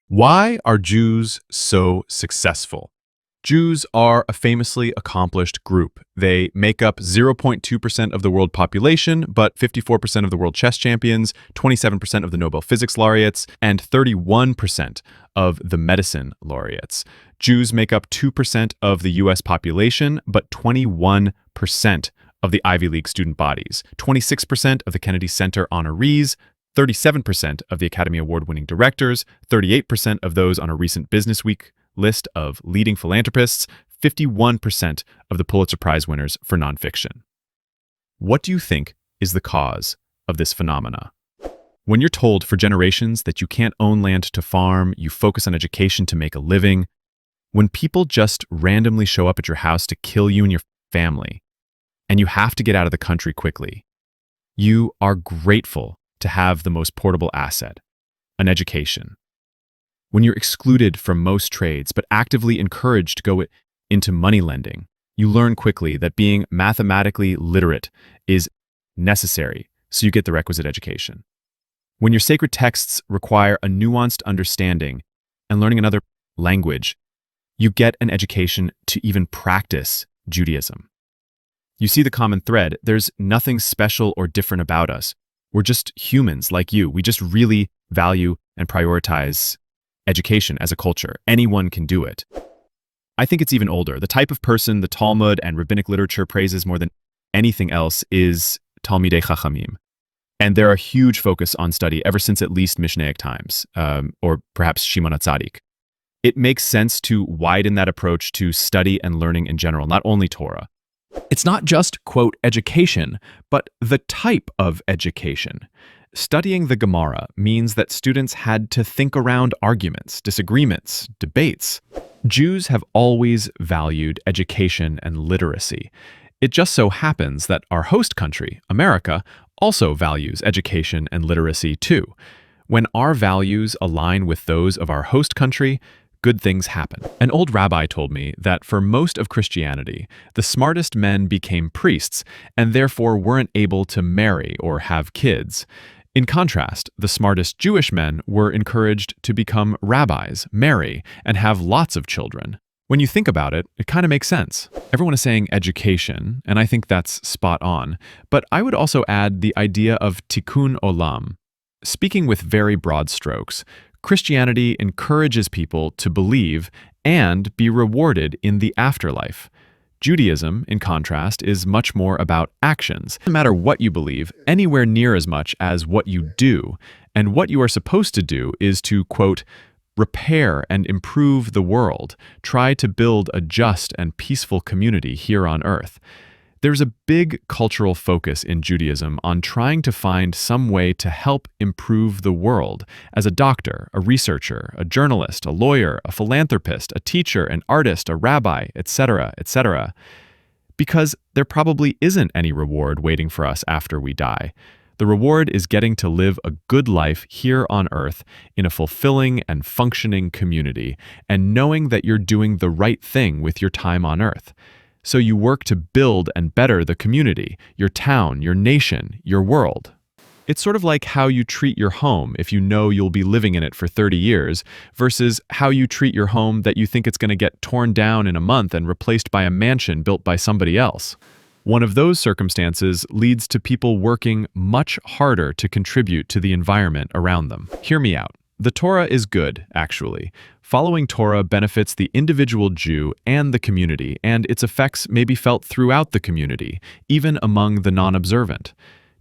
Why are Jews so successful? Jews are a famously accomplished group. They make up 0.2% of the world population, but 54% of the world chess champions, 27% of the Nobel Physics laureates, and 31% of the medicine laureates. Jews make up 2% of the US population, but 21% of the Ivy League student bodies, 26% of the Kennedy Center honorees, 37% of the Academy Award-winning directors, 38% of those on a recent Business Week list of leading philanthropists, 51% of the Pulitzer Prize winners for nonfiction. What do you think is the cause of this phenomena? When you're told for generations that you can't own land to farm, you focus on education to make a living, when people just randomly show up at your house to kill you and your family, and you have to get out of the country quickly, you are grateful to have the most portable asset, an education. When you're excluded from most trades but actively encouraged to go into money lending, you learn quickly that being mathematically literate is necessary so you get the requisite education. When your sacred texts require a nuanced understanding and learning another language, you get an education to even practice Judaism. You see the common thread. There's nothing special or different about us. We're just humans like you. We just really value and prioritize education as a culture. Anyone can do it. I think it's even older. The type of person the Talmud and rabbinic literature praises more than anything else is Talmidei Chachamim. And there are huge focus on study ever since at least Mishnaic times, or perhaps Shimon HaTzadik. It makes sense to widen that approach to study and learning in general, not only Torah. It's not just, quote, education, but the type of education. Studying the Gemara means that students had to think around arguments, disagreements, debates. Jews have always valued education and literacy. It just so happens that our host country, America, also values education and literacy too. When our values align with those of our host country, good things happen. An old rabbi told me that for most of Christianity, the smartest men became priests and therefore weren't able to marry or have kids. In contrast, the smartest Jewish men were encouraged to become rabbis, marry, and have lots of children. When you think about it, it kind of makes sense. Everyone is saying education, and I think that's spot on, but I would also add the idea of tikkun olam. Speaking with very broad strokes, Christianity encourages people to believe and be rewarded in the afterlife. Judaism, in contrast, is much more about actions. No matter what you believe, anywhere near as much as what you do. And what you are supposed to do is to, quote, repair and improve the world, try to build a just and peaceful community here on earth. There's a big cultural focus in Judaism on trying to find some way to help improve the world as a doctor, a researcher, a journalist, a lawyer, a philanthropist, a teacher, an artist, a rabbi, etc., etc. Because there probably isn't any reward waiting for us after we die. The reward is getting to live a good life here on earth in a fulfilling and functioning community and knowing that you're doing the right thing with your time on earth. So you work to build and better the community, your town, your nation, your world. It's sort of like how you treat your home if you know you'll be living in it for 30 years versus how you treat your home that you think it's going to get torn down in a month and replaced by a mansion built by somebody else. One of those circumstances leads to people working much harder to contribute to the environment around them. Hear me out. The Torah is good, actually. Following Torah benefits the individual Jew and the community, and its effects may be felt throughout the community, even among the non-observant.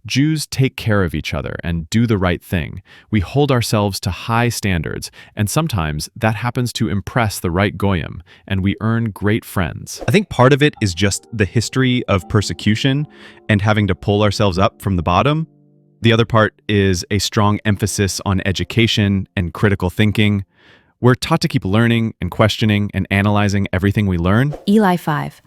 Jews take care of each other and do the right thing. We hold ourselves to high standards, and sometimes that happens to impress the right goyim, and we earn great friends. I think part of it is just the history of persecution and having to pull ourselves up from the bottom. The other part is a strong emphasis on education and critical thinking. We're taught to keep learning and questioning and analyzing everything we learn. Eli 5.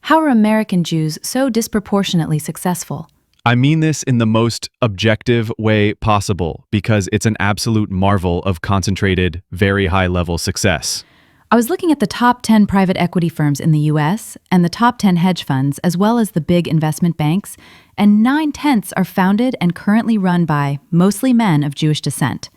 How are American Jews so disproportionately successful? I mean this in the most objective way possible because it's an absolute marvel of concentrated, very high-level success. I was looking at the top 10 private equity firms in the U.S. and the top 10 hedge funds, as well as the big investment banks, and 9/10 are founded and currently run by mostly men of Jewish descent.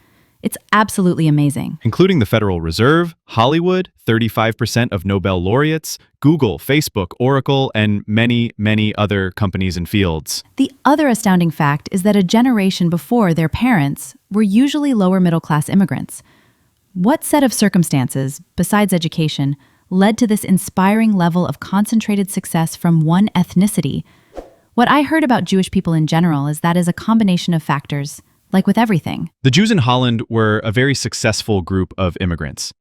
It's absolutely amazing. Including the Federal Reserve, Hollywood, 35% of Nobel laureates, Google, Facebook, Oracle, and many, many other companies and fields. The other astounding fact is that a generation before their parents were usually lower middle class immigrants. What set of circumstances, besides education, led to this inspiring level of concentrated success from one ethnicity? What I heard about Jewish people in general is that is a combination of factors, like with everything. The Jews in Holland were a very successful group of immigrants.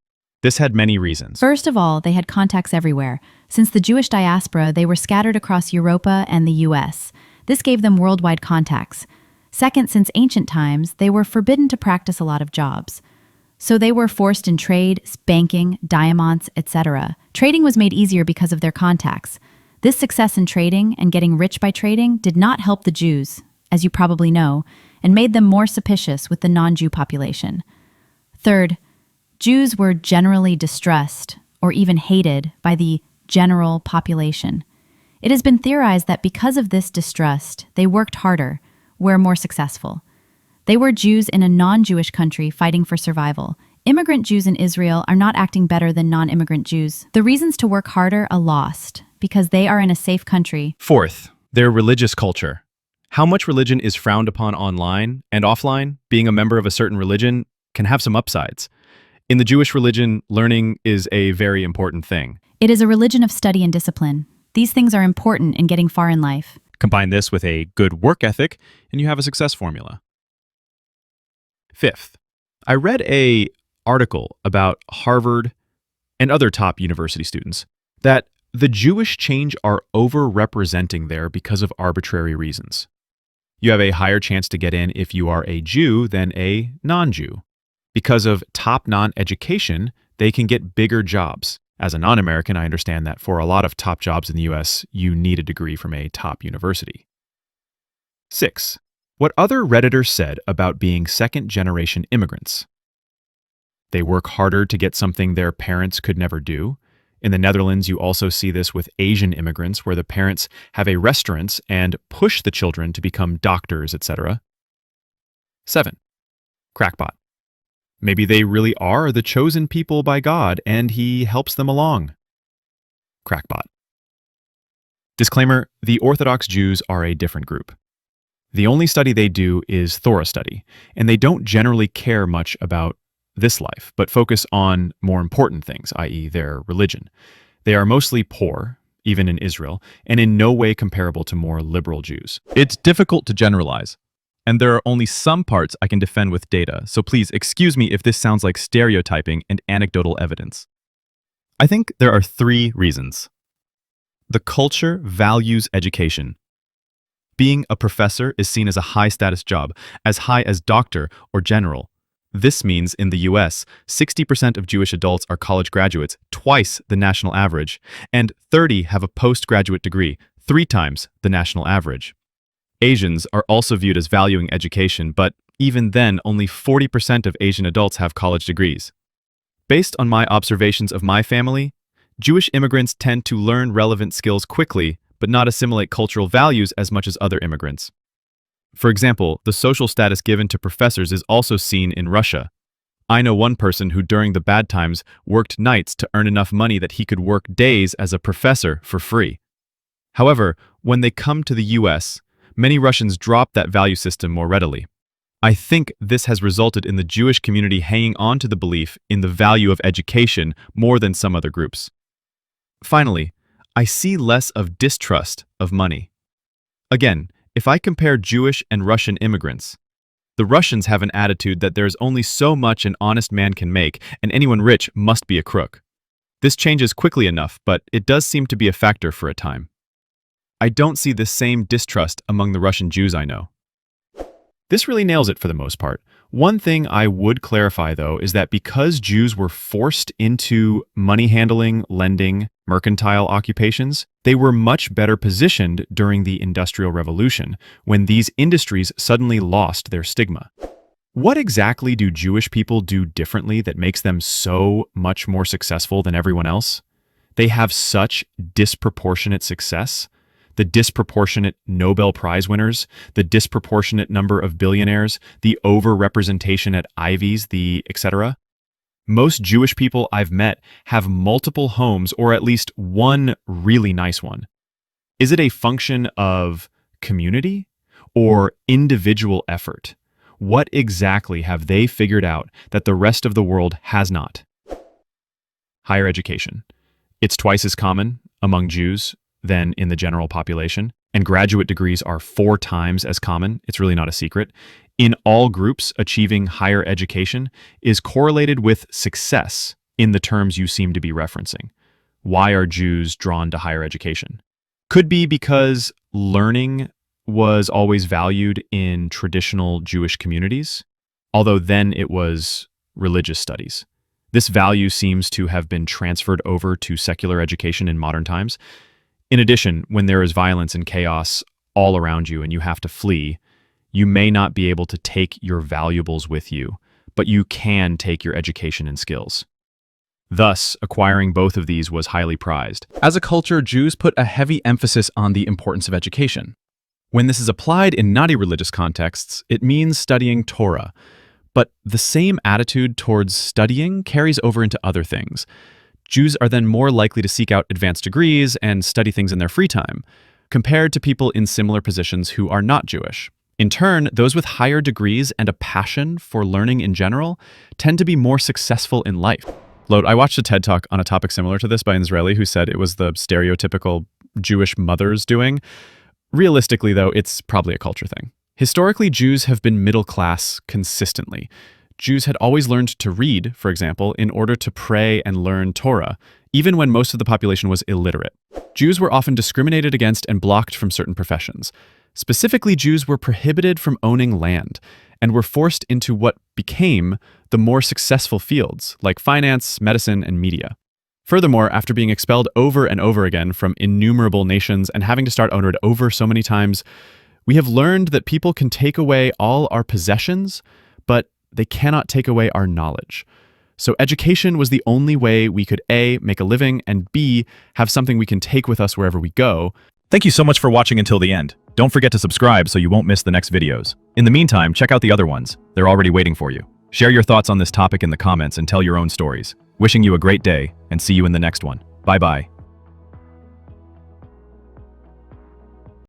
This had many reasons. First of all, they had contacts everywhere. Since the Jewish diaspora, they were scattered across Europa and the US. This gave them worldwide contacts. Second, since ancient times, they were forbidden to practice a lot of jobs. So they were forced in trade, banking, diamonds, etc. Trading was made easier because of their contacts. This success in trading and getting rich by trading did not help the Jews, as you probably know, and made them more suspicious with the non-Jew population. Third, Jews were generally distrust or even hated by the general population. It has been theorized that because of this distrust, they worked harder, were more successful. They were Jews in a non-Jewish country fighting for survival. Immigrant Jews in Israel are not acting better than non-immigrant Jews. The reasons to work harder are lost because they are in a safe country. Fourth, their religious culture. How much religion is frowned upon online and offline, being a member of a certain religion, can have some upsides. In the Jewish religion, learning is a very important thing. It is a religion of study and discipline. These things are important in getting far in life. Combine this with a good work ethic, and you have a success formula. Fifth, I read an article about Harvard and other top university students that the Jewish change are overrepresenting there because of arbitrary reasons. You have a higher chance to get in if you are a Jew than a non-Jew. Because of top non-education, they can get bigger jobs. As a non-American, I understand that for a lot of top jobs in the US, you need a degree from a top university. 6. What other Redditors said about being second-generation immigrants. They work harder to get something their parents could never do. In the Netherlands, you also see this with Asian immigrants, where the parents have a restaurant and push the children to become doctors, etc. 7. Crackpot. Maybe they really are the chosen people by God, and He helps them along. Crackpot. Disclaimer, the Orthodox Jews are a different group. The only study they do is Torah study, and they don't generally care much about this life, but focus on more important things, i.e. their religion. They are mostly poor, even in Israel, and in no way comparable to more liberal Jews. It's difficult to generalize, and there are only some parts I can defend with data, so please excuse me if this sounds like stereotyping and anecdotal evidence. I think there are 3 reasons. The culture values education. Being a professor is seen as a high-status job, as high as doctor or general. This means in the US, 60% of Jewish adults are college graduates, twice the national average, and 30 have a postgraduate degree, 3 times the national average. Asians are also viewed as valuing education, but even then, only 40% of Asian adults have college degrees. Based on my observations of my family, Jewish immigrants tend to learn relevant skills quickly, but not assimilate cultural values as much as other immigrants. For example, the social status given to professors is also seen in Russia. I know one person who during the bad times worked nights to earn enough money that he could work days as a professor for free. However, when they come to the US, many Russians drop that value system more readily. I think this has resulted in the Jewish community hanging on to the belief in the value of education more than some other groups. Finally, I see less of distrust of money. Again, if I compare Jewish and Russian immigrants, the Russians have an attitude that there is only so much an honest man can make, and anyone rich must be a crook. This changes quickly enough, but it does seem to be a factor for a time. I don't see the same distrust among the Russian Jews I know. This really nails it for the most part. One thing I would clarify, though, is that because Jews were forced into money handling, lending, mercantile occupations, they were much better positioned during the Industrial Revolution, when these industries suddenly lost their stigma. What exactly do Jewish people do differently that makes them so much more successful than everyone else? They have such disproportionate success. the disproportionate Nobel Prize winners, the disproportionate number of billionaires, the overrepresentation at Ivies, the etc. Most Jewish people I've met have multiple homes or at least one really nice one. Is it a function of community or individual effort? What exactly have they figured out that the rest of the world has not? Higher education. It's twice as common among Jews than in the general population, and graduate degrees are 4 times as common. It's really not a secret. In all groups, achieving higher education is correlated with success in the terms you seem to be referencing. Why are Jews drawn to higher education? Could be because learning was always valued in traditional Jewish communities, although then it was religious studies. This value seems to have been transferred over to secular education in modern times. In addition, when there is violence and chaos all around you and you have to flee, you may not be able to take your valuables with you, but you can take your education and skills. Thus, acquiring both of these was highly prized. As a culture, Jews put a heavy emphasis on the importance of education. When this is applied in not-religious contexts, it means studying Torah. But the same attitude towards studying carries over into other things. Jews are then more likely to seek out advanced degrees and study things in their free time, compared to people in similar positions who are not Jewish. In turn, those with higher degrees and a passion for learning in general tend to be more successful in life. Load, I watched a TED Talk on a topic similar to this by an Israeli who said it was the stereotypical Jewish mothers doing. Realistically, though, it's probably a culture thing. Historically, Jews have been middle class consistently. Jews had always learned to read, for example, in order to pray and learn Torah, even when most of the population was illiterate. Jews were often discriminated against and blocked from certain professions. Specifically, Jews were prohibited from owning land and were forced into what became the more successful fields, like finance, medicine, and media. Furthermore, after being expelled over and over again from innumerable nations and having to start over so many times, we have learned that people can take away all our possessions, but they cannot take away our knowledge. So education was the only way we could A, make a living, and B, have something we can take with us wherever we go. Thank you so much for watching until the end. Don't forget to subscribe so you won't miss the next videos. In the meantime, check out the other ones. They're already waiting for you. Share your thoughts on this topic in the comments and tell your own stories. Wishing you a great day, and see you in the next one. Bye-bye.